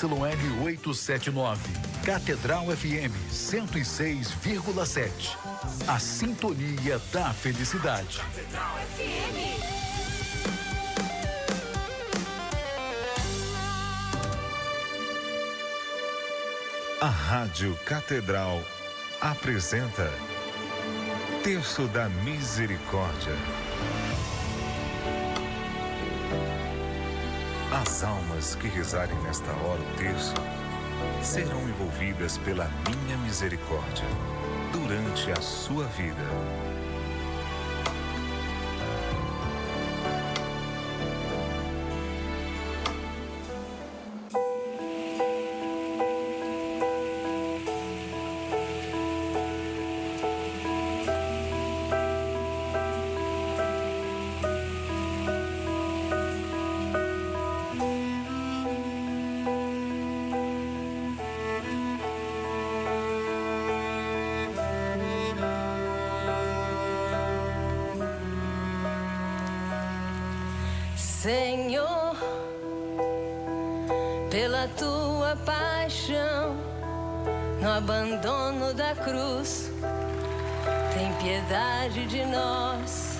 ZYN 879. Catedral FM 106,7. A sintonia da felicidade. Catedral FM. A Rádio Catedral apresenta Terço da Misericórdia. As almas que rezarem nesta hora o terço serão envolvidas pela minha misericórdia durante a sua vida. Senhor, pela tua paixão, no abandono da cruz, tem piedade de nós.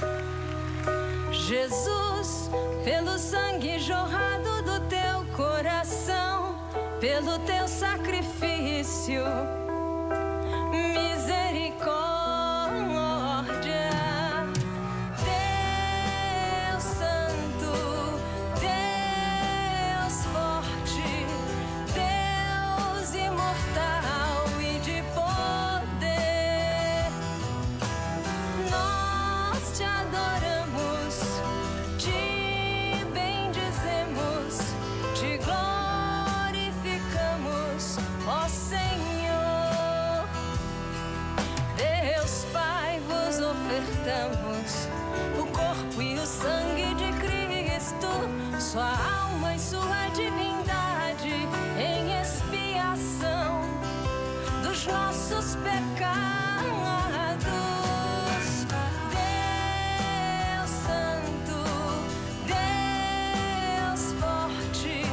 Jesus, pelo sangue jorrado do teu coração, pelo teu sacrifício, misericórdia. O corpo e o sangue de Cristo, sua alma e sua divindade, em expiação dos nossos pecados. Deus Santo, Deus forte,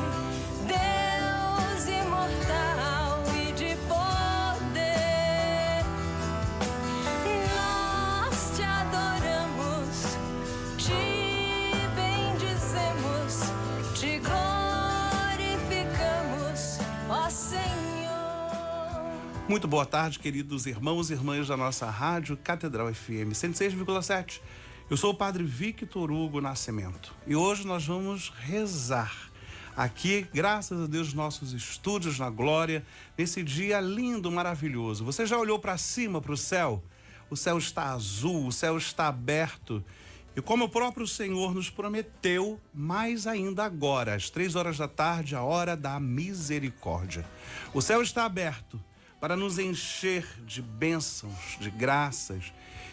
Deus imortal e de poder, nós te adoramos, te bendizemos, te glorificamos, ó Senhor. Muito boa tarde, queridos irmãos e irmãs da nossa rádio Catedral FM 106,7. Eu sou o Padre Victor Hugo Nascimento e hoje nós vamos rezar aqui, graças a Deus, nossos estúdios na glória, nesse dia lindo, maravilhoso. Você já olhou para cima, para o céu? O céu está azul, o céu está aberto. E como o próprio Senhor nos prometeu, mais ainda agora, às 3 horas da tarde, a hora da misericórdia. O céu está aberto para nos encher de bênçãos, de graças.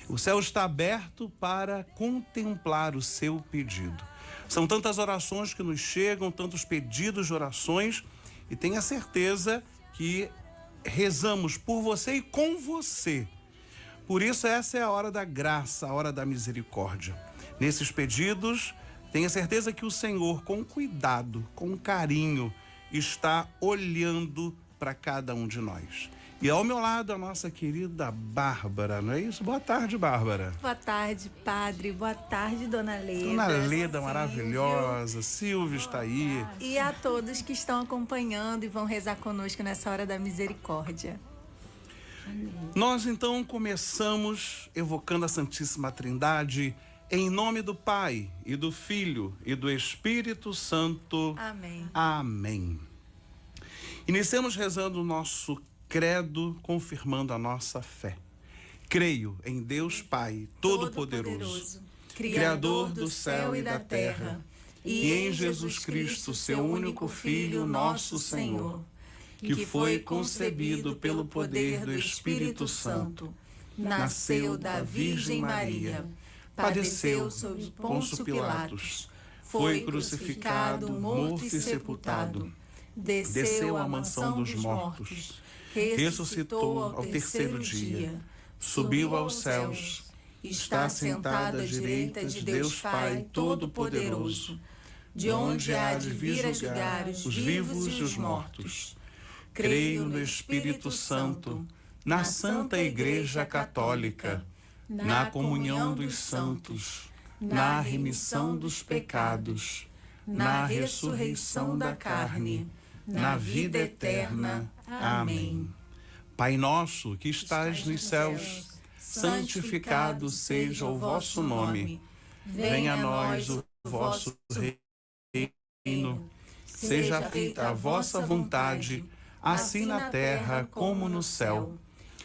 O céu está aberto para contemplar o seu pedido. São tantas orações que nos chegam, tantos pedidos de orações, e tenha certeza que rezamos por você e com você. Por isso, essa é a hora da graça, a hora da misericórdia. Nesses pedidos, tenha certeza que o Senhor, com cuidado, com carinho, está olhando para cada um de nós. E ao meu lado, a nossa querida Bárbara, não é isso? Boa tarde, Bárbara. Boa tarde, Padre. Boa tarde, Dona Leda. Dona Leda, maravilhosa. Silvio está aí. E a todos que estão acompanhando e vão rezar conosco nessa hora da misericórdia. Nós então começamos evocando a Santíssima Trindade em nome do Pai e do Filho e do Espírito Santo. Amém. Amém. Iniciamos rezando o nosso credo, confirmando a nossa fé. Creio em Deus Pai Todo-Poderoso, Criador do céu e da terra, e em Jesus Cristo, seu único Filho, nosso Senhor, que foi concebido pelo poder do Espírito Santo, nasceu da Virgem Maria, padeceu sob Pôncio Pilatos, foi crucificado, morto e sepultado, desceu à mansão dos mortos, ressuscitou ao terceiro dia, subiu aos céus, está sentado à direita de Deus Pai Todo-Poderoso, de onde há de vir a julgar os vivos e os mortos. Creio no Espírito Santo, na Santa Igreja Católica, na comunhão dos santos, na remissão dos pecados, na ressurreição da carne, na vida eterna. Amém. Pai nosso que estais nos céus, santificado seja o vosso nome. Venha a nós o vosso reino. Seja feita a vossa vontade, assim na terra como no céu.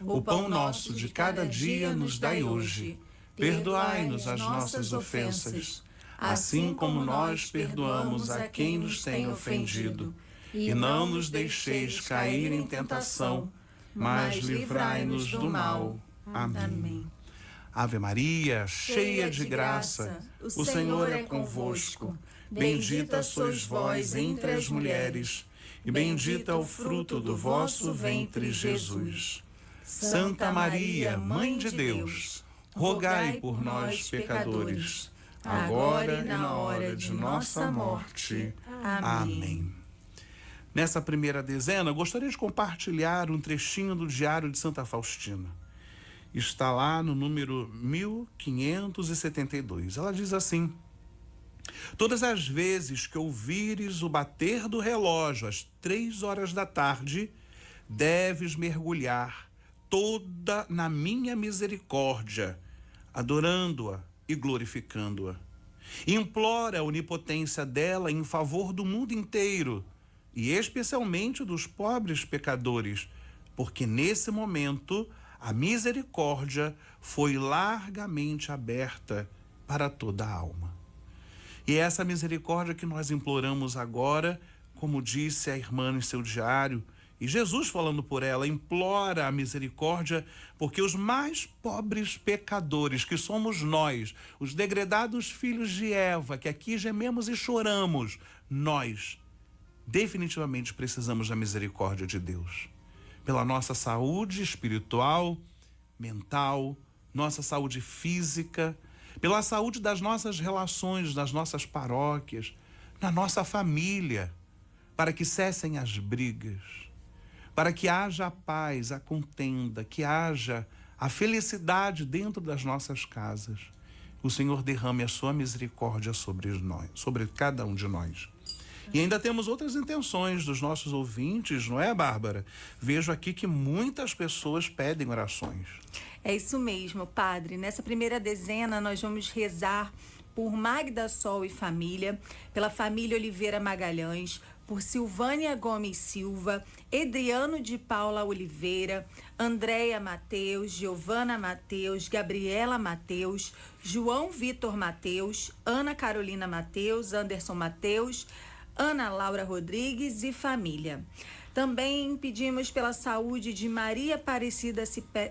O pão nosso de cada dia nos dai hoje. Perdoai-nos as nossas ofensas, assim como nós perdoamos a quem nos tem ofendido. E não nos deixeis cair em tentação, mas livrai-nos do mal. Amém. Ave Maria, cheia de graça, o Senhor é convosco. Bendita sois vós entre as mulheres, e bendito é o fruto do vosso ventre, Jesus. Santa Maria, Mãe de Deus, rogai por nós, pecadores, agora e na hora de nossa morte. Amém. Nessa primeira dezena, gostaria de compartilhar um trechinho do Diário de Santa Faustina. Está lá no número 1572. Ela diz assim: todas as vezes que ouvires o bater do relógio às 3 horas da tarde, deves mergulhar toda na minha misericórdia, adorando-a e glorificando-a. Implora a onipotência dela em favor do mundo inteiro, e especialmente dos pobres pecadores, porque nesse momento a misericórdia foi largamente aberta para toda a alma. E é essa misericórdia que nós imploramos agora, como disse a irmã em seu diário, e Jesus falando por ela, implora a misericórdia, porque os mais pobres pecadores, que somos nós, os degredados filhos de Eva, que aqui gememos e choramos, nós definitivamente precisamos da misericórdia de Deus. Pela nossa saúde espiritual, mental, nossa saúde física, pela saúde das nossas relações, das nossas paróquias, na nossa família, para que cessem as brigas, para que haja a paz, a contenda, que haja a felicidade dentro das nossas casas. O Senhor derrame a sua misericórdia sobre nós, sobre cada um de nós. E ainda temos outras intenções dos nossos ouvintes, não é, Bárbara? Vejo aqui que muitas pessoas pedem orações. É isso mesmo, padre. Nessa primeira dezena, nós vamos rezar por Magda Sol e família, pela família Oliveira Magalhães, por Silvânia Gomes Silva, Edriano de Paula Oliveira, Andréia Mateus, Giovana Mateus, Gabriela Mateus, João Vitor Mateus, Ana Carolina Mateus, Anderson Mateus, Ana Laura Rodrigues e família. Também pedimos pela saúde de Maria Aparecida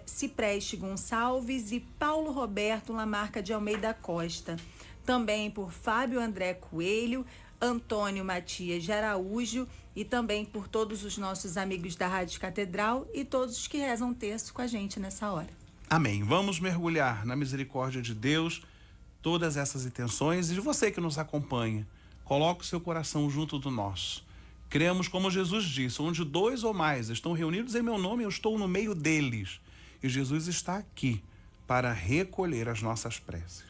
Cipreste Gonçalves e Paulo Roberto Lamarca de Almeida Costa. Também por Fábio André Coelho, Antônio Matias de Araújo e também por todos os nossos amigos da Rádio Catedral e todos os que rezam terço com a gente nessa hora. Amém. Vamos mergulhar na misericórdia de Deus, todas essas intenções, e de você que nos acompanha. Coloque o seu coração junto do nosso. Cremos, como Jesus disse, onde 2 ou mais estão reunidos em meu nome, eu estou no meio deles. E Jesus está aqui para recolher as nossas preces.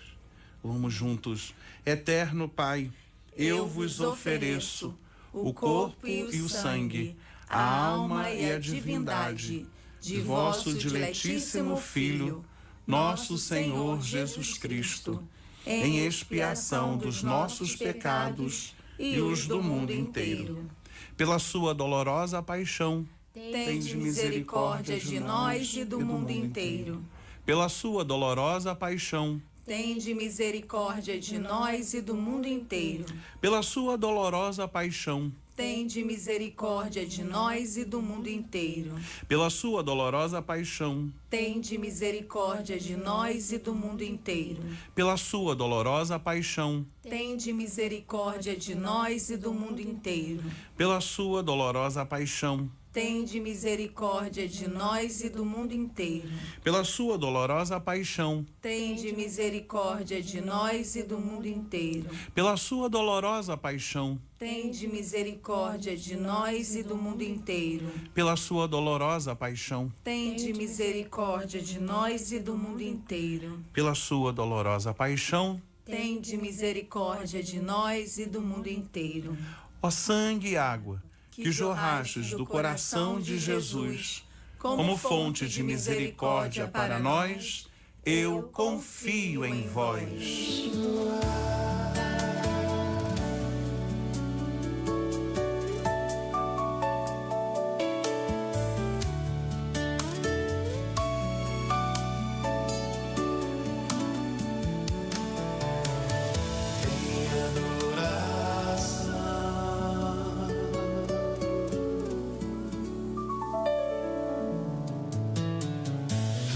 Vamos juntos. Eterno Pai, eu vos ofereço o corpo e o sangue, a alma e a divindade de vosso diletíssimo Filho, nosso Senhor Jesus Cristo, em expiação dos nossos pecados e os do mundo inteiro. Pela sua dolorosa paixão, tende misericórdia de nós e do mundo inteiro. Pela sua dolorosa paixão, tende misericórdia de nós e do mundo inteiro. Pela sua dolorosa paixão, tende misericórdia de nós e do mundo inteiro. Pela sua dolorosa paixão, tende misericórdia de nós e do mundo inteiro. Pela sua dolorosa paixão, tende misericórdia de nós e do mundo inteiro. Pela sua dolorosa paixão, tende misericórdia de nós e do mundo inteiro. Pela sua dolorosa paixão, Tende misericórdia de nós e do mundo inteiro. pela sua dolorosa paixão, Tende misericórdia de nós e do mundo inteiro. pela sua dolorosa paixão, Tende misericórdia de nós e do mundo inteiro. pela sua dolorosa paixão, Tende misericórdia de nós e do mundo inteiro. ó sangue e água, que jorrastes do coração de Jesus, como fonte de misericórdia para nós, eu confio em vós.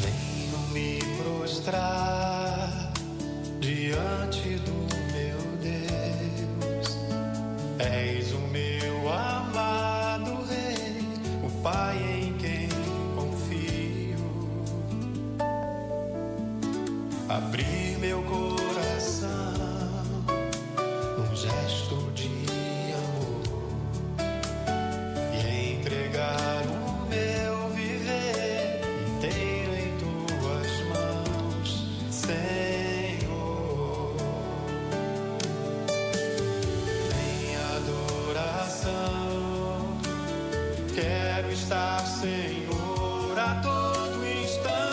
Venho me prostrar diante do meu Deus. És o meu amado Rei, o Pai em quem confio. Abrir meu coração num gesto de amor e entregar o meu viver inteiro em tuas mãos, Senhor. Em adoração, quero estar, Senhor, a todo instante.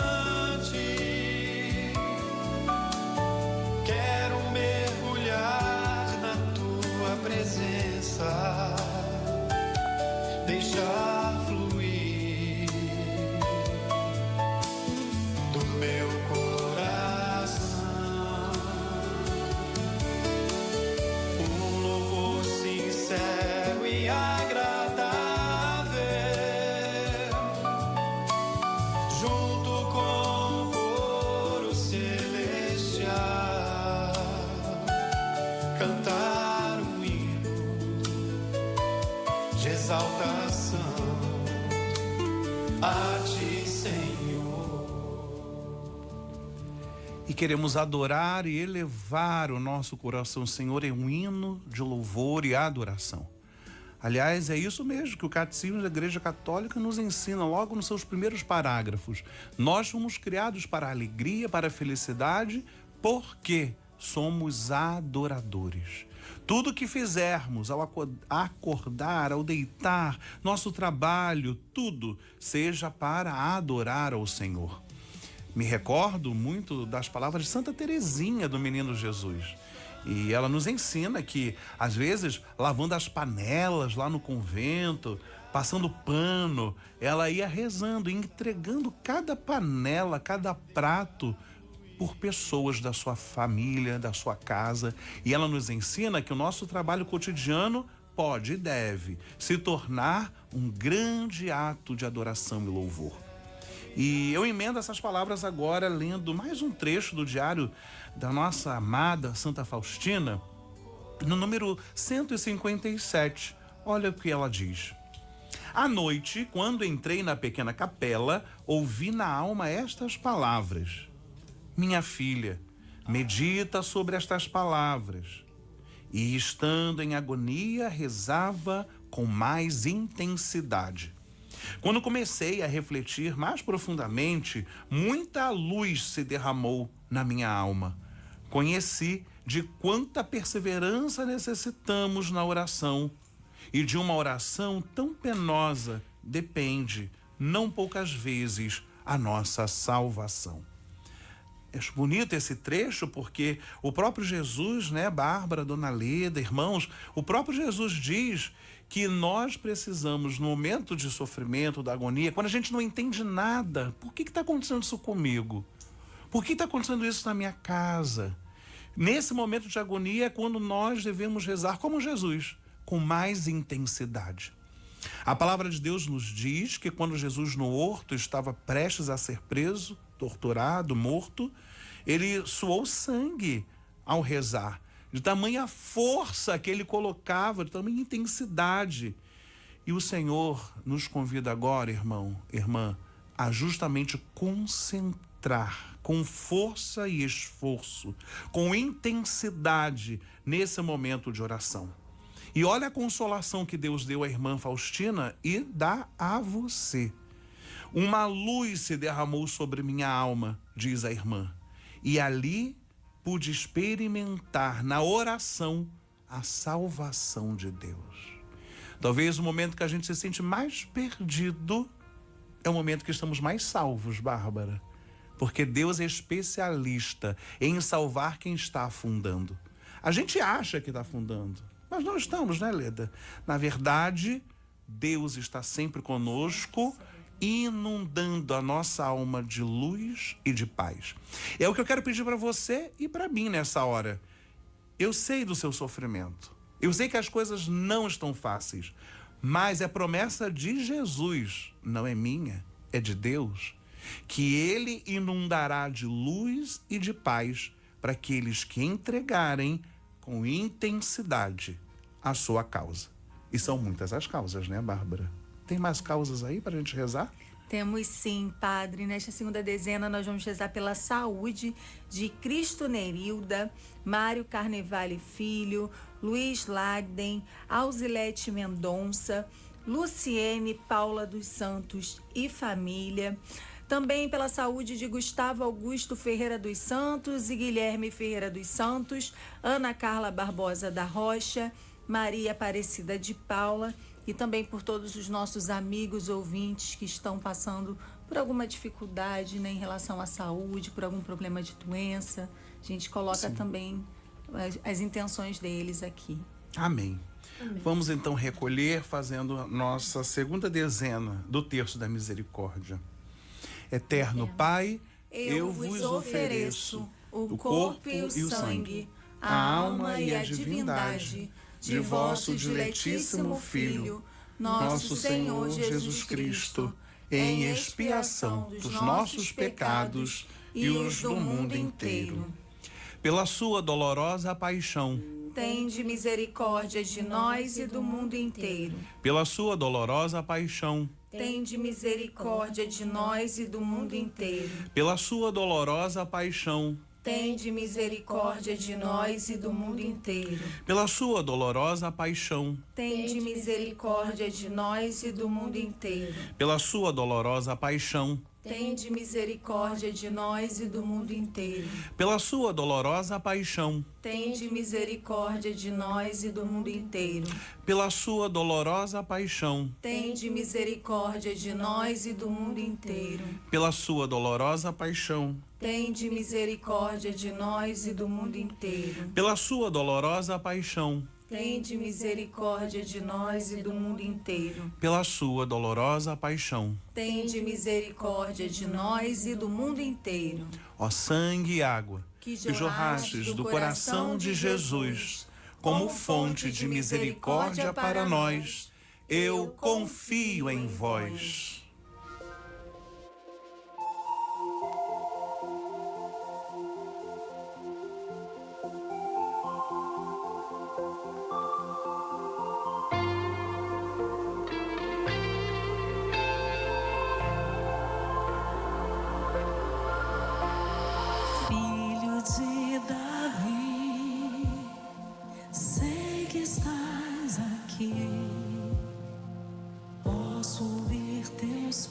Quero mergulhar na tua presença, deixar fluir do meu coração um louvor sincero e agradável, junto com o coro celestial, cantar um hino de exaltação a ti, Senhor. E queremos adorar e elevar o nosso coração, Senhor, em um hino de louvor e adoração. Aliás, é isso mesmo que o Catecismo da Igreja Católica nos ensina logo nos seus primeiros parágrafos. Nós fomos criados para a alegria, para a felicidade, porque somos adoradores. Tudo que fizermos ao acordar, ao deitar, nosso trabalho, tudo seja para adorar ao Senhor. Me recordo muito das palavras de Santa Teresinha do Menino Jesus. E ela nos ensina que, às vezes, lavando as panelas lá no convento, passando pano, ela ia rezando e entregando cada panela, cada prato por pessoas da sua família, da sua casa. E ela nos ensina que o nosso trabalho cotidiano pode e deve se tornar um grande ato de adoração e louvor. E eu emendo essas palavras agora lendo mais um trecho do diário da nossa amada Santa Faustina, no número 157. Olha o que ela diz. À noite, quando entrei na pequena capela, ouvi na alma estas palavras. Minha filha, medita sobre estas palavras. E estando em agonia, rezava com mais intensidade. Quando comecei a refletir mais profundamente, muita luz se derramou na minha alma. Conheci de quanta perseverança necessitamos na oração. E de uma oração tão penosa depende, não poucas vezes, a nossa salvação. Acho bonito esse trecho porque o próprio Jesus, Bárbara, Dona Leda, irmãos, o próprio Jesus diz que nós precisamos, no momento de sofrimento, da agonia, quando a gente não entende nada, por que está acontecendo isso comigo? Por que está acontecendo isso na minha casa? Nesse momento de agonia é quando nós devemos rezar como Jesus, com mais intensidade. A palavra de Deus nos diz que quando Jesus no horto estava prestes a ser preso, torturado, morto, ele suou sangue ao rezar, de tamanha força que ele colocava, de tamanha intensidade. E o Senhor nos convida agora, irmão, irmã, a justamente concentrar com força e esforço, com intensidade nesse momento de oração. E olha a consolação que Deus deu à irmã Faustina e dá a você. Uma luz se derramou sobre minha alma, diz a irmã, e ali pude experimentar na oração a salvação de Deus. Talvez o momento que a gente se sente mais perdido é o momento que estamos mais salvos, Bárbara. Porque Deus é especialista em salvar quem está afundando. A gente acha que está afundando, mas não estamos, né, Leda? Na verdade, Deus está sempre conosco, inundando a nossa alma de luz e de paz. É o que eu quero pedir para você e para mim nessa hora. Eu sei do seu sofrimento. Eu sei que as coisas não estão fáceis, mas é promessa de Jesus, não é minha, é de Deus, que Ele inundará de luz e de paz para aqueles que entregarem com intensidade a sua causa. E são muitas as causas, né, Bárbara? Tem mais causas aí para a gente rezar? Temos sim, Padre. Nesta segunda dezena nós vamos rezar pela saúde de Cristo Nerilda, Mário Carnevale Filho, Luiz Lagden, Alzilete Mendonça, Luciene Paula dos Santos e família. Também pela saúde de Gustavo Augusto Ferreira dos Santos e Guilherme Ferreira dos Santos, Ana Carla Barbosa da Rocha, Maria Aparecida de Paula, e também por todos os nossos amigos ouvintes que estão passando por alguma dificuldade, né, em relação à saúde, por algum problema de doença. A gente coloca também as intenções deles aqui. Amém. Vamos então recolher fazendo a nossa segunda dezena do Terço da Misericórdia. Eterno Pai, eu vos ofereço o corpo e o sangue, a alma e a divindade de vosso diletíssimo Filho, nosso Senhor Jesus Cristo, em expiação dos nossos pecados e os do mundo inteiro. Pela sua dolorosa paixão, tende misericórdia de nós e do mundo inteiro. Pela sua dolorosa paixão, tende misericórdia de nós e do mundo inteiro. Pela sua dolorosa paixão, tende misericórdia de nós e do mundo inteiro. Pela sua dolorosa paixão, tende misericórdia de nós e do mundo inteiro. Pela sua dolorosa paixão, tende misericórdia de nós e do mundo inteiro. Pela sua dolorosa paixão, tende misericórdia de nós e do mundo inteiro. Pela sua dolorosa paixão, tende misericórdia de nós e do mundo inteiro. Pela sua dolorosa paixão, tende misericórdia de nós e do mundo inteiro. Pela sua dolorosa paixão, tende misericórdia de nós e do mundo inteiro. Pela sua dolorosa paixão, tende misericórdia de nós e do mundo inteiro. Ó sangue e água, que jorrastes do coração de Jesus, como fonte de misericórdia para nós, eu confio em vós.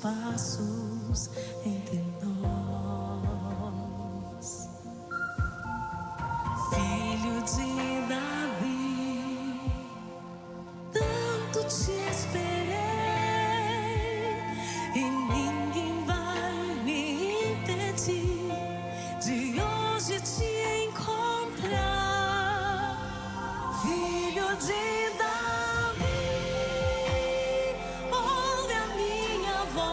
Passos entre nós, filho de Davi, tanto te esperei e ninguém vai me impedir de hoje te encontrar, filho de Davi, ouve a minha voz.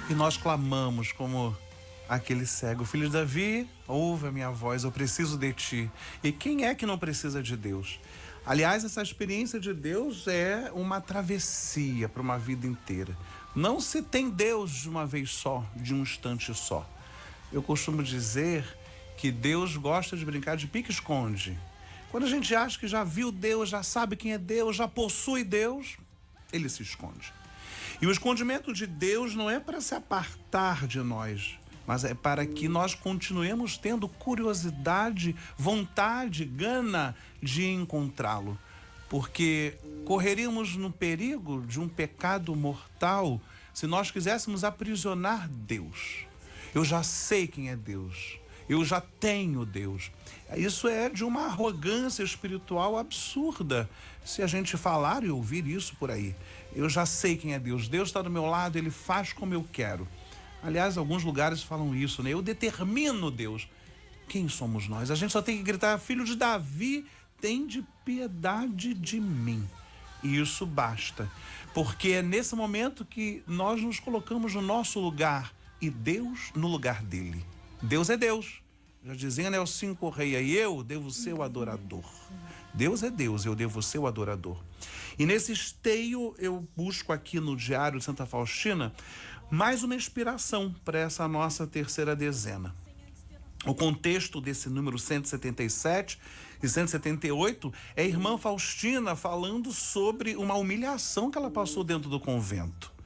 E nós clamamos como aquele cego: Filho de Davi, ouve a minha voz, eu preciso de ti. E quem é que não precisa de Deus? Aliás, essa experiência de Deus é uma travessia para uma vida inteira. Não se tem Deus de uma vez só, de um instante só. Eu costumo dizer que Deus gosta de brincar de pique-esconde. Quando a gente acha que já viu Deus, já sabe quem é Deus, já possui Deus, ele se esconde. E o escondimento de Deus não é para se apartar de nós, mas é para que nós continuemos tendo curiosidade, vontade, gana de encontrá-lo. Porque correríamos no perigo de um pecado mortal se nós quiséssemos aprisionar Deus. Eu já sei quem é Deus. Eu já tenho Deus. Isso é de uma arrogância espiritual absurda, se a gente falar e ouvir isso por aí. Eu já sei quem é Deus. Deus está do meu lado, Ele faz como eu quero. Aliás, alguns lugares falam isso, né? Eu determino Deus. Quem somos nós? A gente só tem que gritar: Filho de Davi, tende piedade de mim. E isso basta. Porque é nesse momento que nós nos colocamos no nosso lugar e Deus no lugar dele. Deus é Deus. Já dizia Nelson Correia: e eu devo ser o adorador. Deus é Deus, eu devo ser o adorador. E nesse esteio eu busco aqui no Diário de Santa Faustina mais uma inspiração para essa nossa terceira dezena. O contexto desse número 177 e 178 é a irmã Faustina falando sobre uma humilhação que ela passou dentro do convento.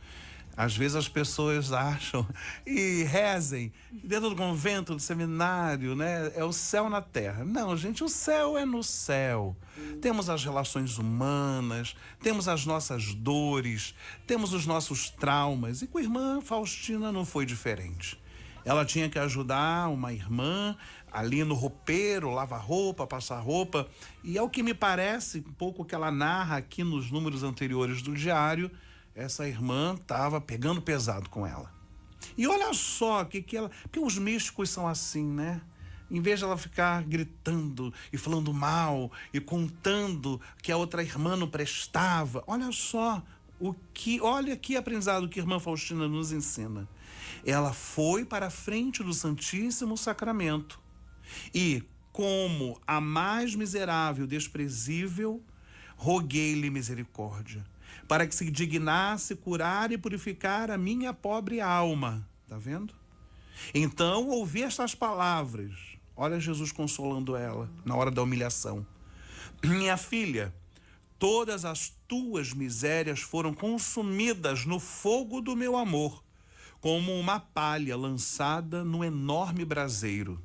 Às vezes as pessoas acham e rezem dentro do convento, do seminário, né? É o céu na terra. Não, gente, o céu é no céu. Temos as relações humanas, temos as nossas dores, temos os nossos traumas. E com a irmã Faustina não foi diferente. Ela tinha que ajudar uma irmã ali no roupeiro, lavar roupa, passar roupa. E ao que me parece, um pouco que ela narra aqui nos números anteriores do diário, essa irmã estava pegando pesado com ela. E olha só que ela... Porque os místicos são assim, né? Em vez de ela ficar gritando e falando mal e contando que a outra irmã não prestava, olha só olha que aprendizado que a irmã Faustina nos ensina. Ela foi para a frente do Santíssimo Sacramento e, como a mais miserável e desprezível, roguei-lhe misericórdia, para que se dignasse curar e purificar a minha pobre alma. Tá vendo? Então ouvi estas palavras. Olha Jesus consolando ela na hora da humilhação. Minha filha, todas as tuas misérias foram consumidas no fogo do meu amor, como uma palha lançada no enorme braseiro.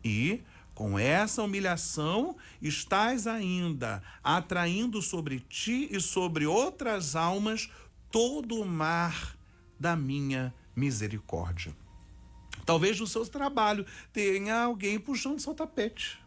E, com essa humilhação, estás ainda atraindo sobre ti e sobre outras almas todo o mar da minha misericórdia. Talvez no seu trabalho tenha alguém puxando seu tapete.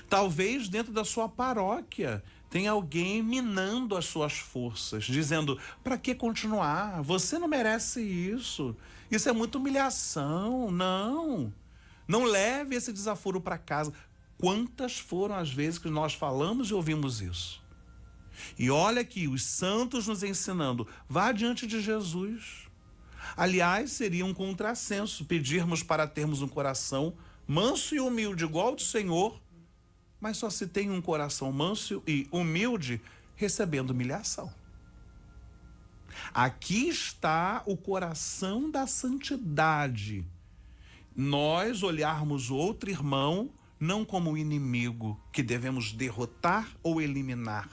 Talvez dentro da sua paróquia tenha alguém minando as suas forças, dizendo: para que continuar? Você não merece isso. Isso é muita humilhação. Não leve esse desaforo para casa. Quantas foram as vezes que nós falamos e ouvimos isso? E olha aqui, os santos nos ensinando: vá diante de Jesus. Aliás, seria um contrassenso pedirmos para termos um coração manso e humilde igual ao do Senhor, mas só se tem um coração manso e humilde recebendo humilhação. Aqui está o coração da santidade. Nós olharmos o outro irmão não como o inimigo que devemos derrotar ou eliminar,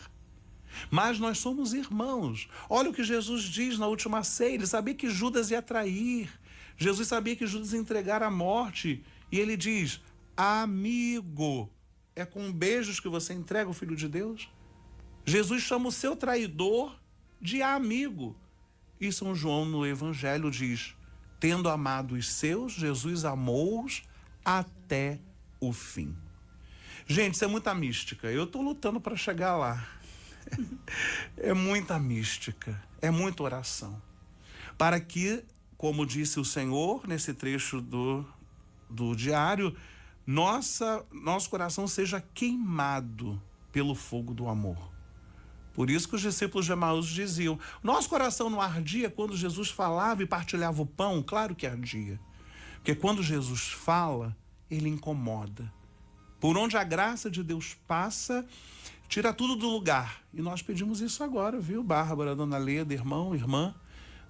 mas nós somos irmãos. Olha o que Jesus diz na última ceia. Ele sabia que Judas ia trair. Jesus sabia que Judas ia entregar à morte. E ele diz: amigo, é com beijos que você entrega o Filho de Deus? Jesus chama o seu traidor de amigo. E São João no Evangelho diz: tendo amado os seus, Jesus amou-os até o fim. Gente, isso é muita mística. Eu estou lutando para chegar lá. É muita mística, é muita oração. Para que, como disse o Senhor nesse trecho do diário, nosso coração seja queimado pelo fogo do amor. Por isso que os discípulos de Emaús diziam: nosso coração não ardia quando Jesus falava e partilhava o pão? Claro que ardia. Porque quando Jesus fala, ele incomoda. Por onde a graça de Deus passa, tira tudo do lugar. E nós pedimos isso agora, viu, Bárbara, Dona Leda, irmão, irmã?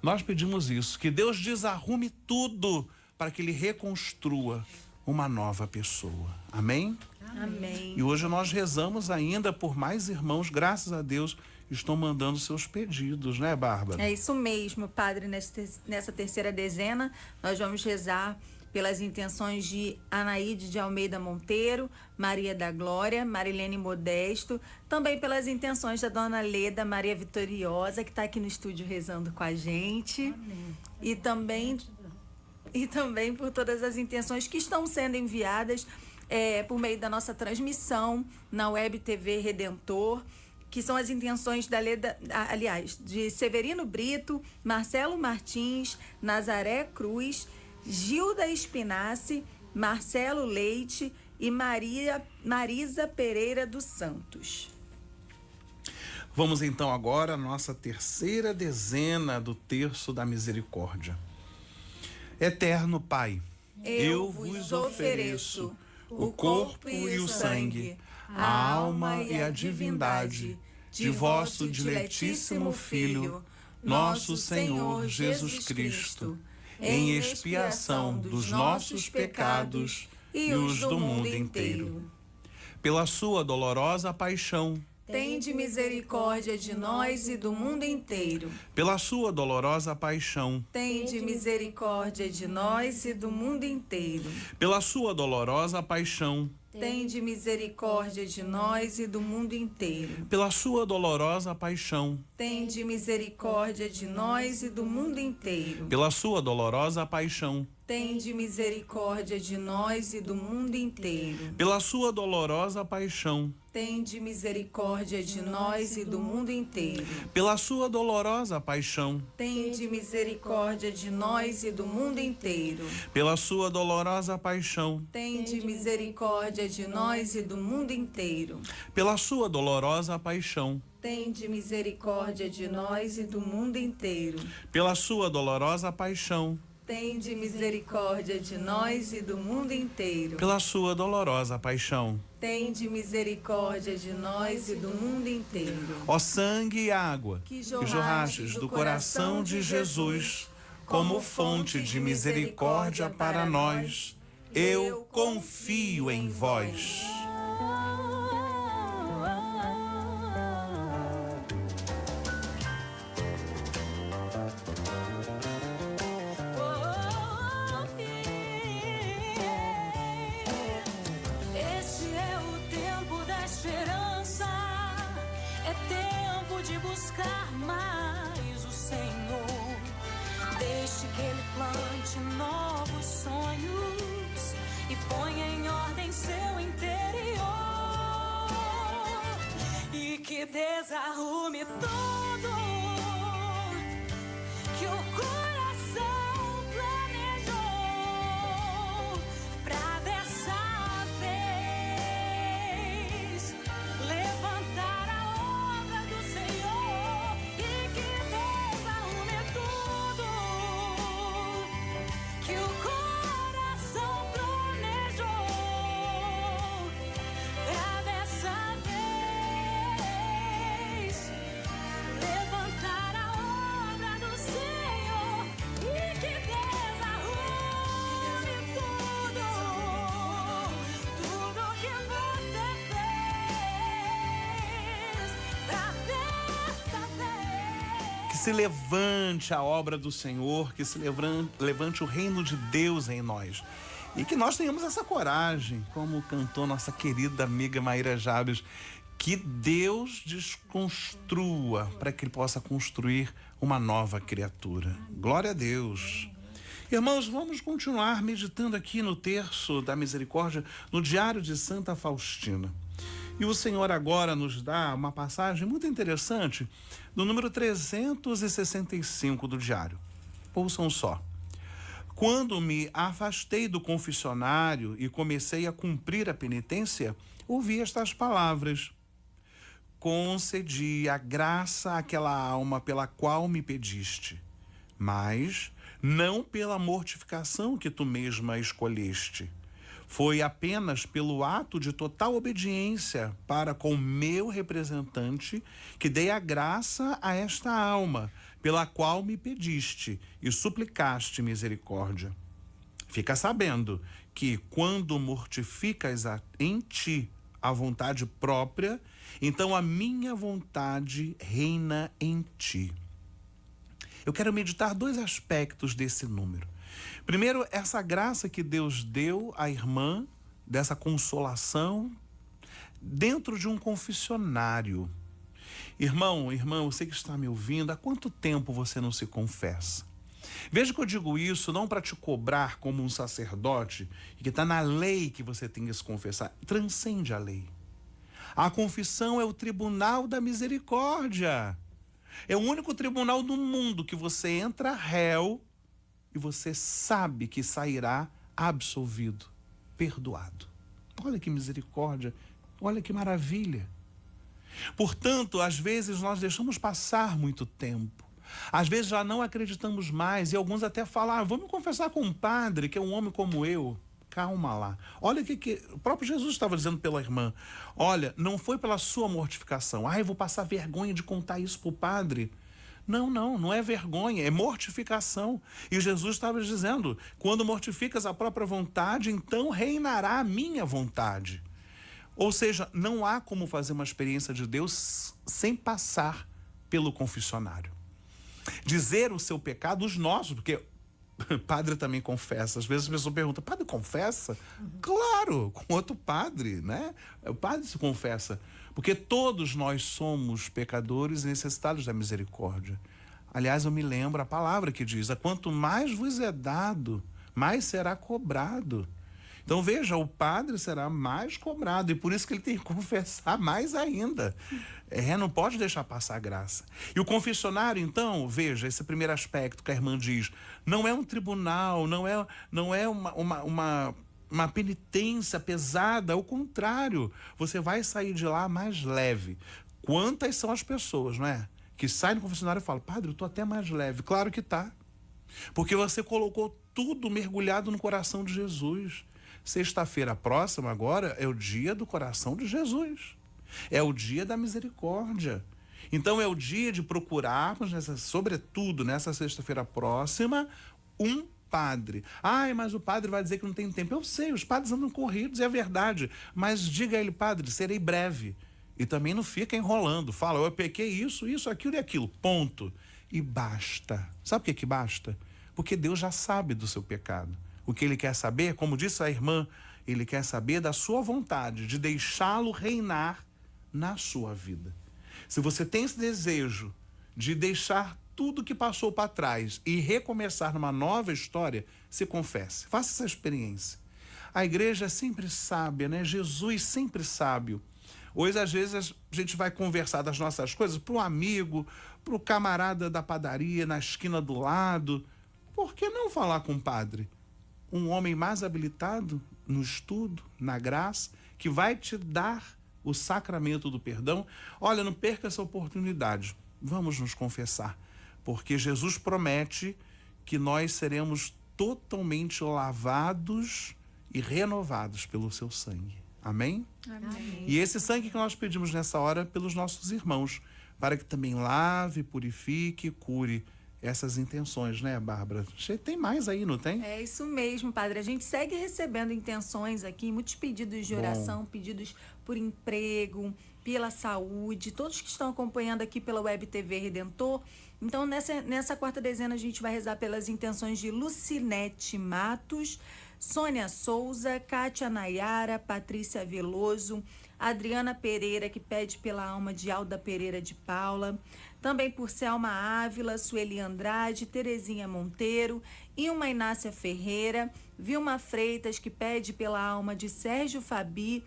Nós pedimos isso, que Deus desarrume tudo para que ele reconstrua uma nova pessoa. Amém? Amém. E hoje nós rezamos ainda por mais irmãos, graças a Deus, estão mandando seus pedidos, né, Bárbara? É isso mesmo, Padre. Nessa terceira dezena, nós vamos rezar pelas intenções de Anaíde de Almeida Monteiro, Maria da Glória, Marilene Modesto, também pelas intenções da Dona Leda Maria Vitoriosa, que está aqui no estúdio rezando com a gente. Amém. E também por todas as intenções que estão sendo enviadas por meio da nossa transmissão na Web TV Redentor, que são as intenções da Leda, de Severino Brito, Marcelo Martins, Nazaré Cruz, Gilda Espinaci, Marcelo Leite e Marisa Pereira dos Santos. Vamos então agora à nossa terceira dezena do Terço da Misericórdia. Eterno Pai, eu vos ofereço o corpo e o sangue, a alma e a divindade de vosso diletíssimo Filho, nosso Senhor Jesus Cristo, em expiação dos nossos pecados e os do mundo inteiro. Pela sua dolorosa paixão, tende misericórdia de nós e do mundo inteiro. Pela sua dolorosa paixão, tende misericórdia de nós e do mundo inteiro. Pela sua dolorosa paixão, tende misericórdia de nós e do mundo inteiro. Pela sua dolorosa paixão, tende misericórdia de nós e do mundo inteiro. Pela sua dolorosa paixão, tende misericórdia de nós e do mundo inteiro. Pela sua dolorosa paixão, tende misericórdia de nós e do mundo inteiro. Pela sua dolorosa paixão, tende misericórdia de nós e do mundo inteiro. Pela sua dolorosa paixão, tende misericórdia de nós e do mundo inteiro. Pela sua dolorosa paixão, tende misericórdia de nós e do mundo inteiro. Pela sua dolorosa paixão, tende misericórdia de nós e do mundo inteiro. Pela sua dolorosa paixão, tende misericórdia de nós e do mundo inteiro. Ó sangue e água, que jorrastes do coração de Jesus, como fonte de misericórdia para nós, eu confio em vós. Buscar mais o Senhor, deixe que Ele plante novos sonhos e ponha em ordem seu interior e que desarrume tudo que o coração planejou pra dessa vez levantar a obra do Senhor e que desarrume tudo que o coração planejou pra dessa vez levantar a obra do Senhor e que desarrume tudo que você fez pra dessa vez. Que se levante a obra do Senhor, que se levante o reino de Deus em nós. E que nós tenhamos essa coragem, como cantou nossa querida amiga Maíra Jabes, que Deus desconstrua para que Ele possa construir uma nova criatura. Glória a Deus. Irmãos, vamos continuar meditando aqui no Terço da Misericórdia, no Diário de Santa Faustina. E o Senhor agora nos dá uma passagem muito interessante no número 365 do diário. Ouçam só. Quando me afastei do confessionário e comecei a cumprir a penitência, ouvi estas palavras. concedi a graça àquela alma pela qual me pediste, mas não pela mortificação que tu mesma escolheste. Foi apenas pelo ato de total obediência para com meu representante que dei a graça a esta alma, pela qual me pediste e suplicaste misericórdia. Fica sabendo que quando mortificas em ti a vontade própria, então a minha vontade reina em ti. Eu quero meditar 2 aspectos desse número. Primeiro, essa graça que Deus deu à irmã, dessa consolação, dentro de um confessionário. Irmão, irmã, você que está me ouvindo, há quanto tempo você não se confessa? Veja que eu digo isso não para te cobrar como um sacerdote, e que está na lei que você tem que se confessar. Transcende a lei. A confissão é o tribunal da misericórdia. É o único tribunal do mundo que você entra réu e você sabe que sairá absolvido, perdoado. Olha que misericórdia, olha que maravilha. Portanto, às vezes nós deixamos passar muito tempo. Às vezes já não acreditamos mais e alguns até falam, vamos confessar com um padre que é um homem como eu. Calma lá. Olha o que o próprio Jesus estava dizendo pela irmã. Olha, não foi pela sua mortificação. Eu vou passar vergonha de contar isso para o padre. Não é vergonha, é mortificação. E Jesus estava dizendo, quando mortificas a própria vontade, então reinará a minha vontade. Ou seja, não há como fazer uma experiência de Deus sem passar pelo confessionário. Dizer o seu pecado, os nossos, porque padre também confessa. Às vezes a pessoa pergunta, padre confessa? Claro, com outro padre, né? O padre se confessa. Porque todos nós somos pecadores e necessitados da misericórdia. Aliás, eu me lembro a palavra que diz, quanto mais vos é dado, mais será cobrado. Então veja, o padre será mais cobrado e por isso que ele tem que confessar mais ainda. Não pode deixar passar a graça. E o confessionário, então, veja, esse primeiro aspecto que a irmã diz, não é um tribunal, não é uma penitência pesada, ao contrário, você vai sair de lá mais leve. Quantas são as pessoas, não é? Que saem do confessionário e falam, padre, eu estou até mais leve. Claro que tá. Porque você colocou tudo mergulhado no coração de Jesus. Sexta-feira próxima agora é o dia do coração de Jesus. É o dia da misericórdia. Então é o dia de procurarmos, sobretudo nessa sexta-feira próxima, um padre. Mas o padre vai dizer que não tem tempo. Eu sei, os padres andam corridos, é verdade. Mas diga a ele, padre, serei breve. E também não fica enrolando. Fala, eu pequei isso, aquilo e aquilo. Ponto. E basta. Sabe por que basta? Porque Deus já sabe do seu pecado. O que ele quer saber, como disse a irmã, ele quer saber da sua vontade, de deixá-lo reinar na sua vida. Se você tem esse desejo de deixar tudo que passou para trás e recomeçar numa nova história, se confesse. Faça essa experiência. A igreja é sempre sábia, né? Jesus sempre sábio. Hoje, às vezes, a gente vai conversar das nossas coisas para o amigo, para o camarada da padaria na esquina do lado. Por que não falar com o padre? Um homem mais habilitado no estudo, na graça, que vai te dar o sacramento do perdão. Olha, não perca essa oportunidade. Vamos nos confessar, porque Jesus promete que nós seremos totalmente lavados e renovados pelo seu sangue. Amém? Amém. E esse sangue que nós pedimos nessa hora pelos nossos irmãos, para que também lave, purifique e cure essas intenções, né, Bárbara? Tem mais aí, não tem? É isso mesmo, padre. A gente segue recebendo intenções aqui, muitos pedidos de oração, pedidos por emprego, pela saúde, todos que estão acompanhando aqui pela Web TV Redentor. Então, nessa quarta dezena, a gente vai rezar pelas intenções de Lucinete Matos, Sônia Souza, Kátia Nayara, Patrícia Veloso, Adriana Pereira, que pede pela alma de Alda Pereira de Paula, também por Selma Ávila, Sueli Andrade, Terezinha Monteiro, Ilma Inácia Ferreira, Vilma Freitas, que pede pela alma de Sérgio Fabi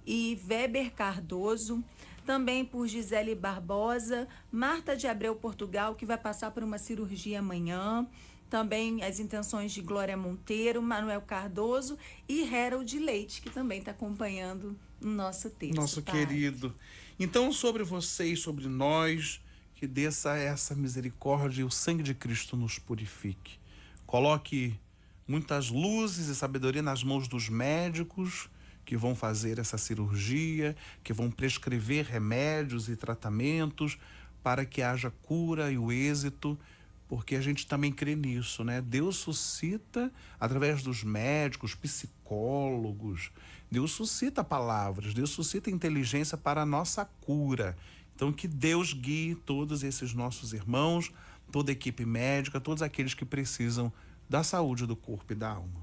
e Weber Cardoso, também por Gisele Barbosa, Marta de Abreu Portugal, que vai passar por uma cirurgia amanhã, Também as intenções de Glória Monteiro, Manuel Cardoso e Harold Leite, que também está acompanhando o nosso texto. Nosso Padre. querido. Então, sobre vocês, sobre nós, que desça essa misericórdia e o sangue de Cristo nos purifique. Coloque muitas luzes e sabedoria nas mãos dos médicos que vão fazer essa cirurgia, que vão prescrever remédios e tratamentos para que haja cura e o êxito, porque a gente também crê nisso, né? Deus suscita, através dos médicos, psicólogos, Deus suscita palavras, Deus suscita inteligência para a nossa cura. Então, que Deus guie todos esses nossos irmãos, toda a equipe médica, todos aqueles que precisam da saúde do corpo e da alma.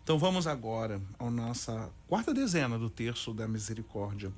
Então, vamos agora à nossa quarta dezena do terço da misericórdia.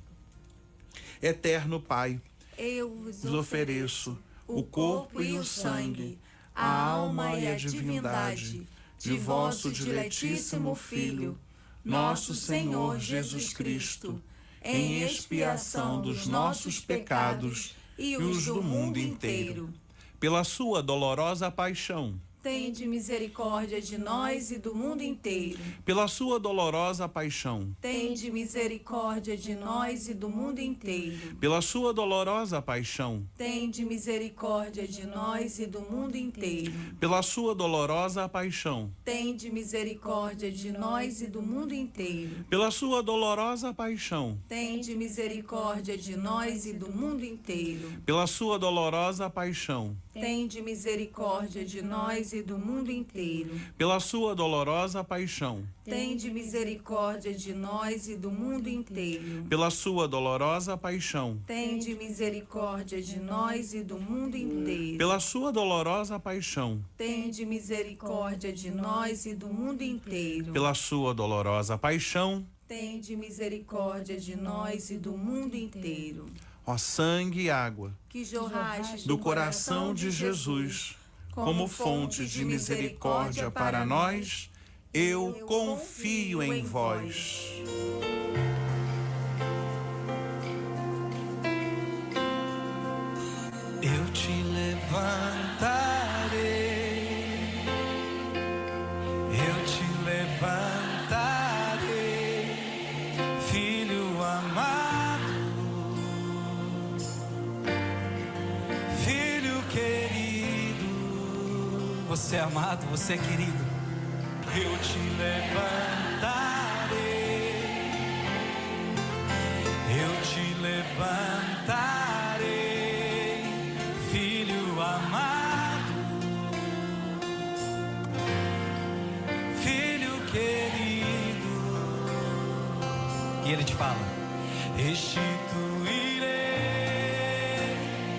Eterno Pai, Eu vos ofereço o corpo e o sangue, a alma e a divindade de vosso diletíssimo Filho, nosso Senhor Jesus Cristo, em expiação dos nossos pecados e os do mundo inteiro. Pela sua dolorosa paixão, Tende misericórdia de nós e do mundo inteiro. pela sua dolorosa paixão, Tende misericórdia de nós e do mundo inteiro. pela sua dolorosa paixão, Tende misericórdia de nós e do mundo inteiro. pela sua dolorosa paixão, Tende misericórdia de nós e do mundo inteiro. pela sua dolorosa paixão, Tende misericórdia de nós e do mundo inteiro. pela sua dolorosa paixão, Tende misericórdia de nós e do mundo inteiro. pela sua dolorosa paixão, Tende misericórdia de nós e do mundo inteiro. pela sua dolorosa paixão, Tende misericórdia de nós e do mundo inteiro. pela sua dolorosa paixão, Tende misericórdia de nós e do mundo inteiro. pela sua dolorosa paixão, Tende misericórdia de nós e do mundo inteiro. ó sangue e água Que jorraste do coração de Jesus, como fonte de misericórdia para nós, eu confio em vós. Eu te levantarei, eu te levantarei, filho amado, filho querido. Você é amado, você é querido. Eu te levantarei, eu te levantarei, filho amado, filho querido. E ele te fala: restituirei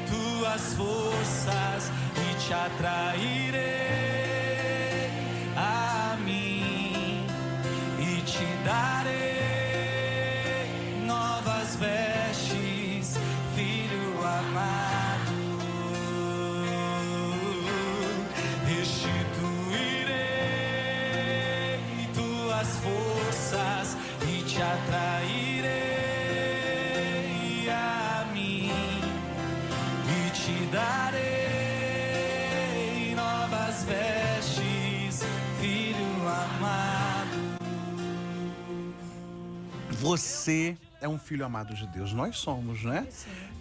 tuas forças e te atrairei a mim e te darei novas vestes, filho amado. Restituirei tuas forças e te atrairei a mim e te darei novas vestes, filho amado. Você é um filho amado de Deus, nós somos, né?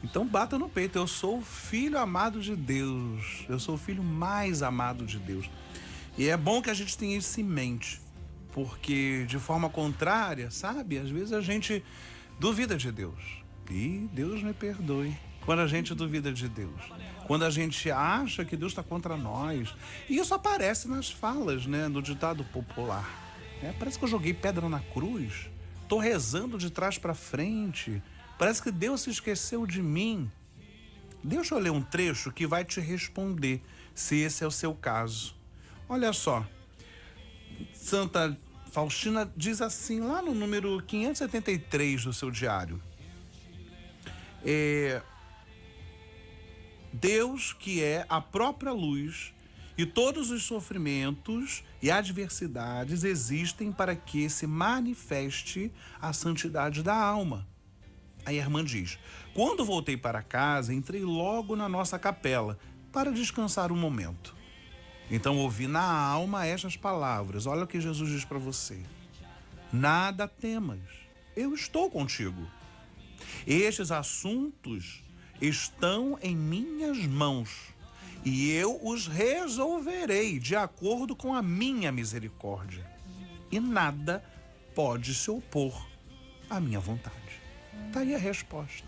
Então bata no peito, eu sou o filho amado de Deus, eu sou o filho mais amado de Deus. E é bom que a gente tenha isso em mente, porque de forma contrária, sabe? Às vezes a gente duvida de Deus. E Deus me perdoe quando a gente duvida de Deus. Quando a gente acha que Deus está contra nós. E isso aparece nas falas, né? Do ditado popular. Parece que eu joguei pedra na cruz. Tô rezando de trás para frente. Parece que Deus se esqueceu de mim. Deixa eu ler um trecho que vai te responder se esse é o seu caso. Olha só. Santa Faustina diz assim, lá no número 573 do seu diário. Deus, que é a própria luz, e todos os sofrimentos e adversidades existem para que se manifeste a santidade da alma. Aí a irmã diz: quando voltei para casa, entrei logo na nossa capela para descansar um momento. Então, ouvi na alma estas palavras. Olha o que Jesus diz para você. Nada temas, eu estou contigo. Estes assuntos estão em minhas mãos e eu os resolverei de acordo com a minha misericórdia. E nada pode se opor à minha vontade. Está aí a resposta.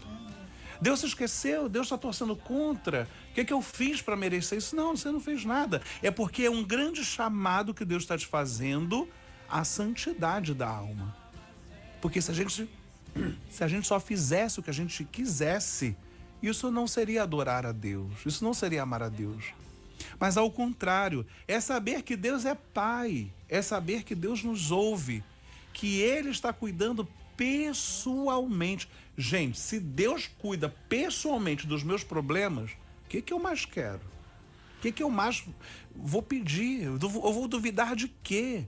Deus se esqueceu, Deus está torcendo contra. O que eu fiz para merecer isso? Não, você não fez nada. É porque é um grande chamado que Deus está te fazendo à santidade da alma. Porque se a gente só fizesse o que a gente quisesse, isso não seria adorar a Deus, isso não seria amar a Deus. Mas ao contrário, é saber que Deus é Pai, é saber que Deus nos ouve, que Ele está cuidando pessoalmente. Gente, se Deus cuida pessoalmente dos meus problemas, o que eu mais quero? O que eu mais vou pedir? Eu vou duvidar de quê?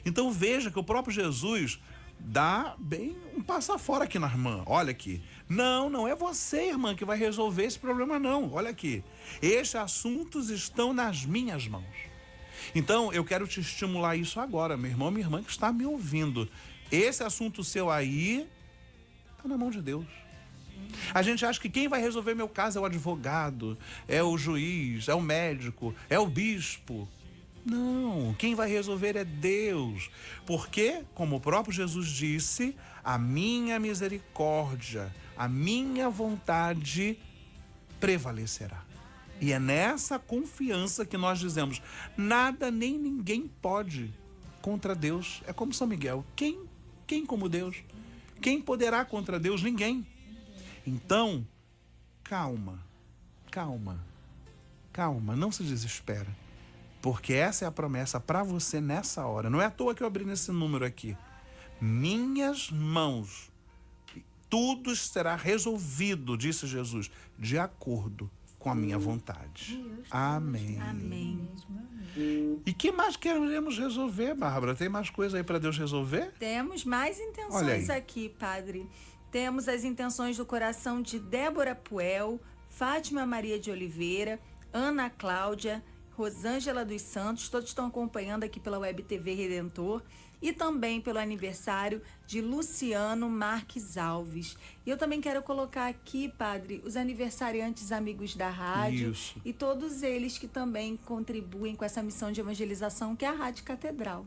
Então veja que o próprio Jesus dá bem um passo fora aqui na irmã. Olha aqui. Não é você, irmã, que vai resolver esse problema, não. Olha aqui. Estes assuntos estão nas minhas mãos. Então, eu quero te estimular isso agora, meu irmão, minha irmã que está me ouvindo. Esse assunto seu aí está na mão de Deus. A gente acha que quem vai resolver meu caso é o advogado, é o juiz, é o médico, é o bispo. Não, quem vai resolver é Deus. Porque, como o próprio Jesus disse, a minha misericórdia, a minha vontade prevalecerá. E é nessa confiança que nós dizemos, nada nem ninguém pode contra Deus. É como São Miguel, quem como Deus? Quem poderá contra Deus? Ninguém. Então, calma, não se desespera. Porque essa é a promessa para você nessa hora. Não é à toa que eu abri nesse número aqui. Minhas mãos, tudo será resolvido, disse Jesus, de acordo com a minha vontade. Amém. Amém. E que mais queremos resolver, Bárbara? Tem mais coisa aí para Deus resolver? Temos mais intenções aqui, Padre. Temos as intenções do coração de Débora Puel, Fátima Maria de Oliveira, Ana Cláudia, Rosângela dos Santos, todos estão acompanhando aqui pela Web TV Redentor, e também pelo aniversário de Luciano Marques Alves. E eu também quero colocar aqui, Padre, os aniversariantes amigos da rádio. Isso. E todos eles que também contribuem com essa missão de evangelização que é a Rádio Catedral.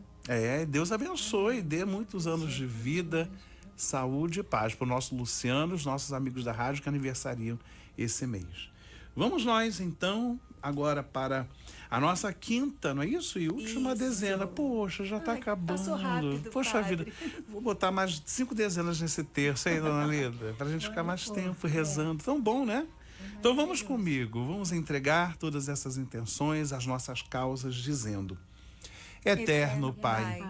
Deus abençoe, dê muitos anos de vida, saúde e paz para o nosso Luciano, os nossos amigos da rádio que aniversariam esse mês. Vamos nós, então, agora para a nossa quinta, não é isso? E última dezena. Poxa, já está acabando. Passou rápido, Poxa Padre. vida. Vou botar mais 5 dezenas nesse terço aí, dona Lida, para a gente ficar mais tempo rezando. Tão bom, né? Então vamos comigo, vamos entregar todas essas intenções, as nossas causas, dizendo: Eterno Pai,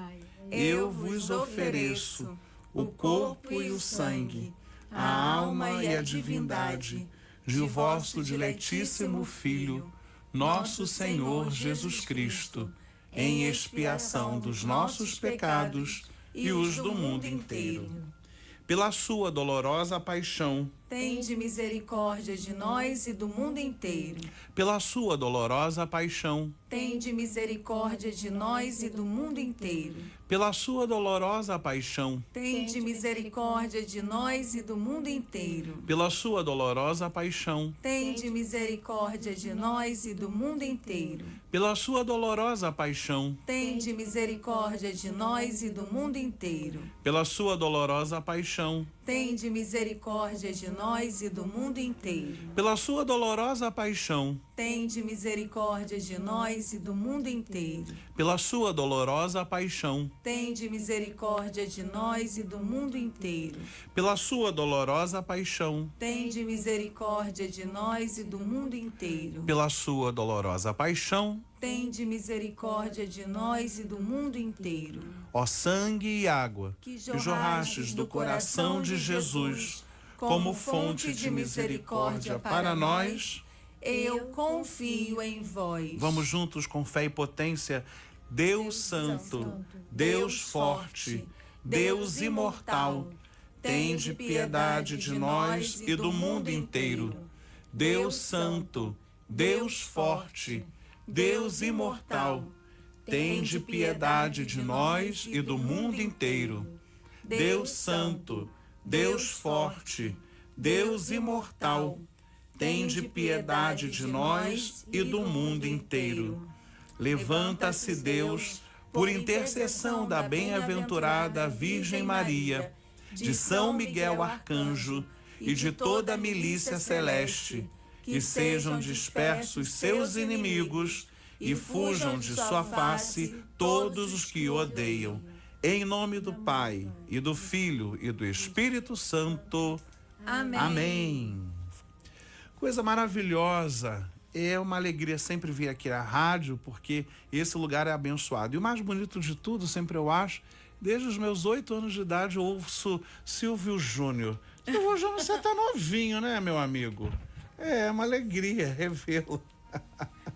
eu vos ofereço o corpo e o sangue, a alma e a divindade de vosso diletíssimo Filho, nosso Senhor Jesus Cristo, em expiação dos nossos pecados e os do mundo inteiro. Pela sua dolorosa paixão, Tende misericórdia de nós e do mundo inteiro. pela sua dolorosa paixão, Tende misericórdia de nós e do mundo inteiro. pela sua dolorosa paixão, Tende misericórdia de nós e do mundo inteiro. pela sua dolorosa paixão, Tende misericórdia de nós e do mundo inteiro. pela sua dolorosa paixão, Tende misericórdia de nós e do mundo inteiro. pela sua dolorosa paixão, Tende misericórdia de nós e do mundo inteiro. pela sua dolorosa paixão, Tende misericórdia de nós e do mundo inteiro. pela sua dolorosa paixão, Tende misericórdia de nós e do mundo inteiro. pela sua dolorosa paixão, Tende misericórdia de nós e do mundo inteiro. pela sua dolorosa paixão, Tende misericórdia de nós e do mundo inteiro. ó sangue e água, Que que jorrastes do coração de Jesus, como fonte de misericórdia para nós, eu confio em vós. vamos juntos com fé e potência. Deus Santo, Deus Forte, Deus Imortal, tende piedade de nós e do mundo inteiro. Deus Santo, Deus Forte, Deus imortal, tende piedade de nós e do mundo inteiro. Deus santo, Deus forte, Deus imortal, tende piedade de nós e do mundo inteiro. Levanta-se Deus, por intercessão da bem-aventurada Virgem Maria, de São Miguel Arcanjo e de toda a milícia celeste, que sejam dispersos seus inimigos e fujam de sua face todos os que o odeiam. Em nome do Pai, e do Filho, e do Espírito Santo. Amém. Amém. Coisa maravilhosa. É uma alegria sempre vir aqui à rádio, porque esse lugar é abençoado. E o mais bonito de tudo, sempre eu acho, desde os meus 8 anos de idade, eu ouço Silvio Júnior. Silvio Júnior, você tá novinho, né, meu amigo? É uma alegria revê-lo.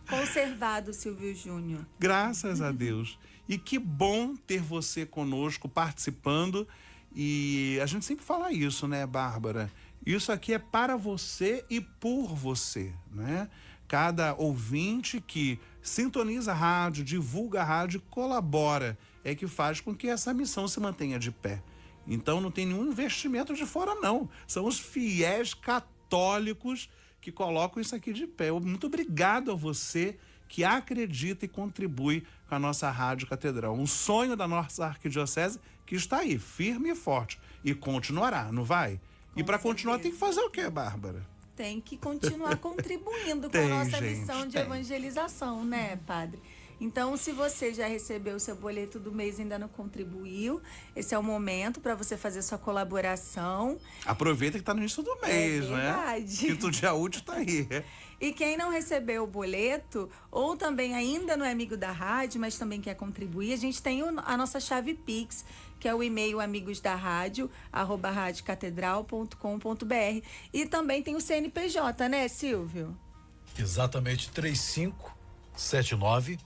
Conservado, Silvio Júnior. Graças a Deus. E que bom ter você conosco, participando. E a gente sempre fala isso, né, Bárbara? Isso aqui é para você e por você, né? Cada ouvinte que sintoniza a rádio, divulga a rádio, colabora, é que faz com que essa missão se mantenha de pé. Então não tem nenhum investimento de fora, não. São os fiéis católicos que colocam isso aqui de pé. Muito obrigado a você que acredita e contribui com a nossa Rádio Catedral. Um sonho da nossa arquidiocese que está aí, firme e forte. E continuará, não vai? E para continuar tem que fazer o quê, Bárbara? Tem que continuar contribuindo com Tem, a nossa gente, missão de tem. evangelização, né, padre? Então, se você já recebeu o seu boleto do mês e ainda não contribuiu, esse é o momento para você fazer sua colaboração. Aproveita que está no início do mês, né? verdade. Quinto dia útil está aí. E quem não recebeu o boleto, ou também ainda não é amigo da rádio, mas também quer contribuir, a gente tem a nossa chave Pix, que é o e-mail amigosdaradio@radiocatedral.com.br. E também tem o CNPJ, né, Silvio? Exatamente, 3579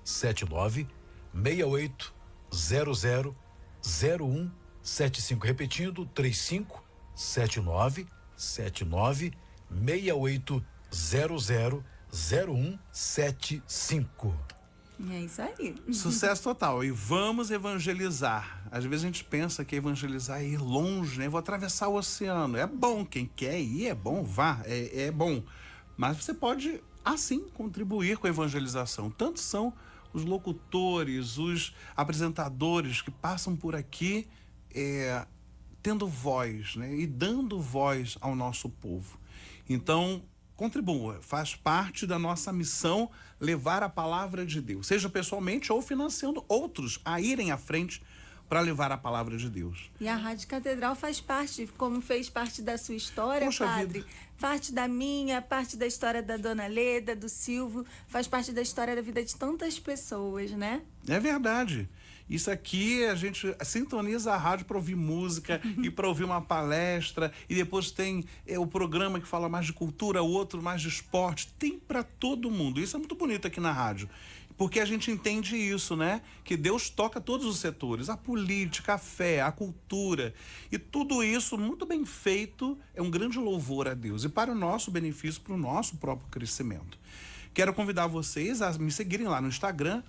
69 68 00 0175. Repetindo, 3579 69 68 00 0175. É isso aí. Sucesso total. E vamos evangelizar. Às vezes a gente pensa que evangelizar é ir longe, né? Vou atravessar o oceano. É bom, quem quer ir é bom, vá, é bom. Mas você pode, assim, contribuir com a evangelização. Tanto são os locutores, os apresentadores que passam por aqui tendo voz, né? E dando voz ao nosso povo. Então, contribua, faz parte da nossa missão levar a palavra de Deus, seja pessoalmente ou financiando outros a irem à frente para levar a palavra de Deus. E a Rádio Catedral faz parte, como fez parte da sua história, Poxa padre, vida. parte da minha, parte da história da Dona Leda, do Silvio, faz parte da história da vida de tantas pessoas, né? É verdade. Isso aqui a gente sintoniza a rádio para ouvir música e para ouvir uma palestra, e depois tem o programa que fala mais de cultura, o outro mais de esporte. Tem para todo mundo. Isso é muito bonito aqui na rádio, porque a gente entende isso, né? Que Deus toca todos os setores, a política, a fé, a cultura, e tudo isso muito bem feito é um grande louvor a Deus e para o nosso benefício, para o nosso próprio crescimento. Quero convidar vocês a me seguirem lá no Instagram,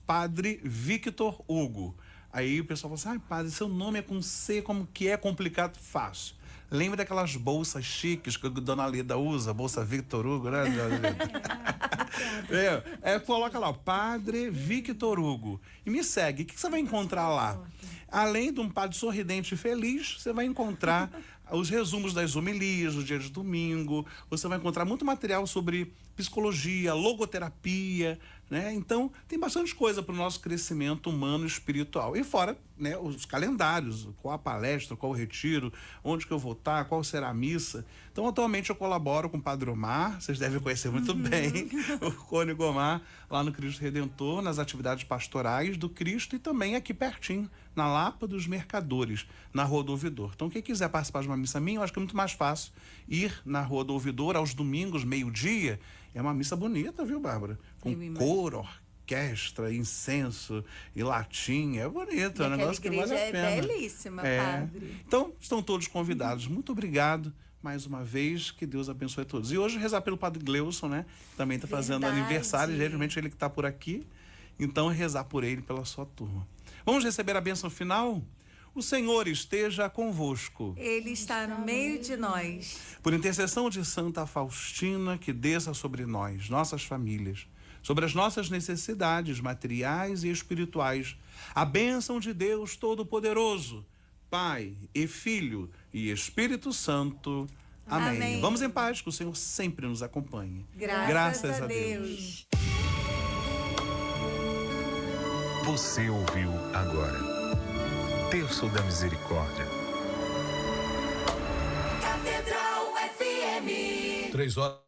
@Padre Victor Hugo. Aí o pessoal fala assim, padre, seu nome é com C, como que é complicado? Fácil. Lembra daquelas bolsas chiques que a Dona Leda usa, bolsa Victor Hugo, né? Coloca lá, Padre Victor Hugo. E me segue. O que você vai encontrar lá? Além de um padre sorridente e feliz, você vai encontrar os resumos das homilias do dia de domingo. Você vai encontrar muito material sobre psicologia, logoterapia, né? Então, tem bastante coisa para o nosso crescimento humano e espiritual. E fora, né, os calendários, qual a palestra, qual o retiro, onde que eu vou estar, qual será a missa. Então, atualmente eu colaboro com o Padre Omar, vocês devem conhecer muito bem, o Cônego Omar, lá no Cristo Redentor, nas atividades pastorais do Cristo e também aqui pertinho, na Lapa dos Mercadores, na Rua do Ouvidor. Então, quem quiser participar de uma missa minha, eu acho que é muito mais fácil ir na Rua do Ouvidor aos domingos, meio-dia. É uma missa bonita, viu, Bárbara? Com coro, orquestra, incenso e latim. É bonito, é um negócio que vale a pena. É belíssima, padre. Então, estão todos convidados. Muito obrigado mais uma vez, que Deus abençoe a todos. E hoje rezar pelo Padre Gleuson, né? Também está fazendo Verdade. aniversário, geralmente ele que está por aqui. Então, rezar por ele, pela sua turma. Vamos receber a bênção final? O Senhor esteja convosco. Ele está no meio de nós. Por intercessão de Santa Faustina, que desça sobre nós, nossas famílias, sobre as nossas necessidades materiais e espirituais, a bênção de Deus Todo-Poderoso, Pai e Filho e Espírito Santo. Amém. Amém. Vamos em paz, que o Senhor sempre nos acompanhe. Graças a Deus. Você ouviu agora Terço da Misericórdia. Catedral FM. 3 horas.